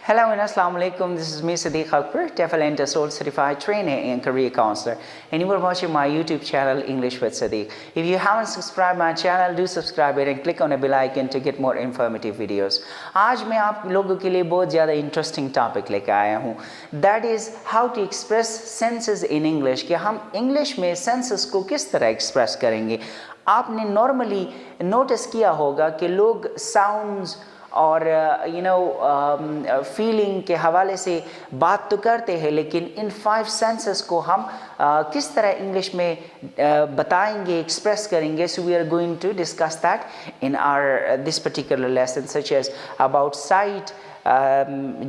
Hello and Assalamu alaikum. This is me Sadeeq, TEFL and TESOL certified trainer and career counselor, and you are watching my YouTube channel English with Sadeeq. If you haven't subscribed my channel, do subscribe it and click on the bell icon to get more informative videos. आज मैं आप लोगों के लिए बहुत ज़्यादा interesting topic लेकर आया हूँ. That is how to express senses in English. कि हम इंग्लिश में सेंसेस को किस तरह एक्सप्रेस करेंगे. आपने नॉर्मली नोटिस किया होगा कि लोग साउंड्स और फीलिंग के हवाले से बात तो करते हैं, लेकिन इन 5 सेंसेस को हम किस तरह इंग्लिश में बताएंगे, एक्सप्रेस करेंगे. So we are going to discuss that in our this particular lesson, such as about sight,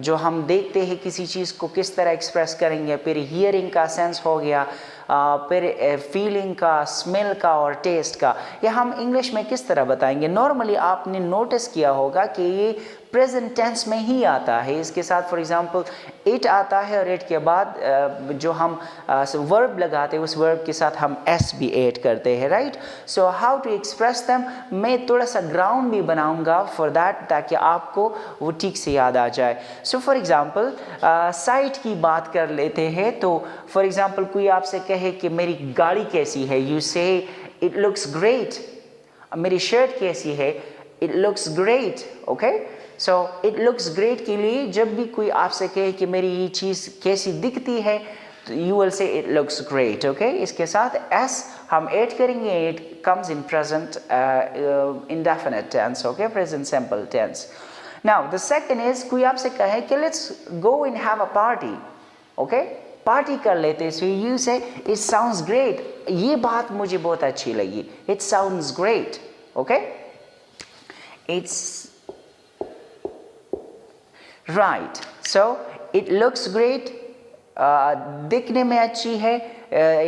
जो हम देखते हैं किसी चीज़ को किस तरह एक्सप्रेस करेंगे. फिर हियरिंग का सेंस हो गया, फिर फीलिंग का, स्मेल का और टेस्ट का. ये हम इंग्लिश में किस तरह बताएंगे. नॉर्मली आपने नोटिस किया होगा कि ये प्रेजेंट टेंस में ही आता है. इसके साथ फॉर एग्जांपल इट आता है और इट के बाद जो हम वर्ब लगाते हैं उस वर्ब के साथ हम एस भी ऐड करते हैं, right. So how to express them, मैं थोड़ा सा ग्राउंड भी बनाऊंगा फॉर दैट, ताकि आपको वो ठीक से याद आ जाए. सो फॉर एग्जांपल साइट की बात कर लेते हैं. तो फॉर एग्जांपल कोई आपसे कहे कि मेरी गाड़ी कैसी है, you say it looks great. मेरी शर्ट कैसी है, it looks great. Okay, so it looks great के लिए जब भी कोई आपसे कहे कि मेरी ये चीज़ कैसी दिखती है, तो you will say it looks great. Okay, इसके साथ एस हम ऐड करेंगे. It comes in present indefinite tense. Okay, present simple tense. Now the second is, कोई आपसे कहे कि let's go and have a party. Okay, party कर लेते. So you say it sounds great. ये बात मुझे बहुत अच्छी लगी. It sounds great. Okay, it's right. So it looks great, दिखने में अच्छी है,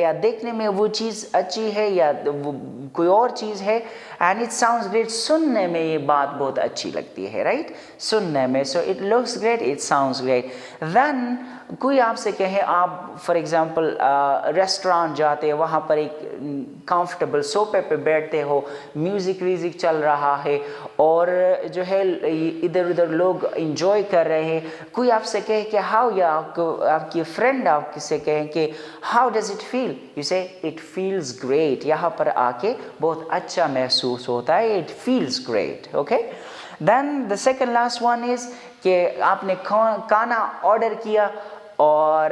या देखने में वो चीज़ अच्छी है, या वो कोई और चीज़ है. एंड इट साउंड्स ग्रेट, सुनने में ये बात बहुत अच्छी लगती है, राइट, सुनने में. So it looks great, it sounds great. Then कोई आपसे कहे, आप फॉर एग्जांपल रेस्टोरेंट जाते हैं, वहाँ पर एक कंफर्टेबल सोफे पे बैठते हो, म्यूज़िक व्यूज़िक चल रहा है और जो है इधर उधर लोग इंजॉय कर रहे हैं. कोई आपसे कहे कि हाउ, या आपकी फ्रेंड आपसे कहें कि how does it feel, you say it feels great. यहाँ पर आके बहुत अच्छा महसूस होता है, it feels great. Okay, then the second last one is कि आपने खाना ऑर्डर किया और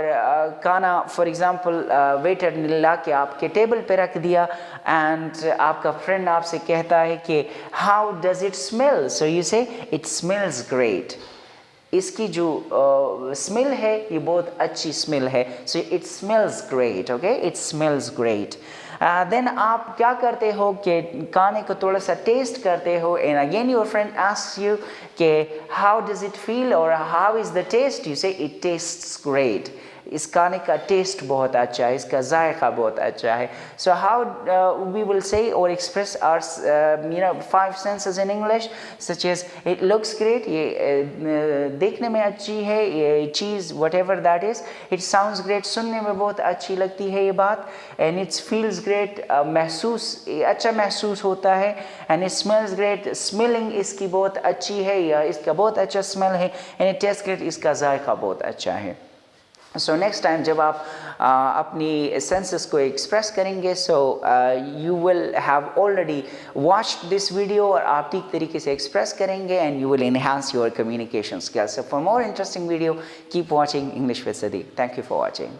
खाना फॉर एग्जांपल वेटर ने ला के आपके टेबल पे रख दिया, एंड आपका फ्रेंड आपसे कहता है कि how does it smell. So you say it smells great. इसकी जो स्मेल है ये बहुत अच्छी स्मेल है. So it smells great. Okay, it smells great. Then आप क्या करते हो कि खाने को थोड़ा सा टेस्ट करते हो, and again your friend asks you कि हाउ डज इट फील और how is the taste. You say it tastes great. इस खाने का टेस्ट बहुत अच्छा है, इसका जायका बहुत अच्छा है. So how we will say और express our 5 senses in English, such as it looks great, ये देखने में अच्छी है ये चीज़, whatever that is. It sounds great, सुनने में बहुत अच्छी लगती है ये बात. एंड इट्स फील्स ग्रेट, महसूस अच्छा महसूस होता है. And it smells great, smelling इसकी बहुत अच्छी है, या इसका बहुत अच्छा स्मेल है. एंड इट टेस्ट ग्रेट, इसका जायका बहुत अच्छा है. सो नेक्स्ट टाइम जब आप अपनी सेंसेस को एक्सप्रेस करेंगे, so you will have already watched this video और आप ठीक तरीके से एक्सप्रेस करेंगे, and you will enhance your communication skills. So for more interesting video keep watching English with Sadiq. Thank you for watching.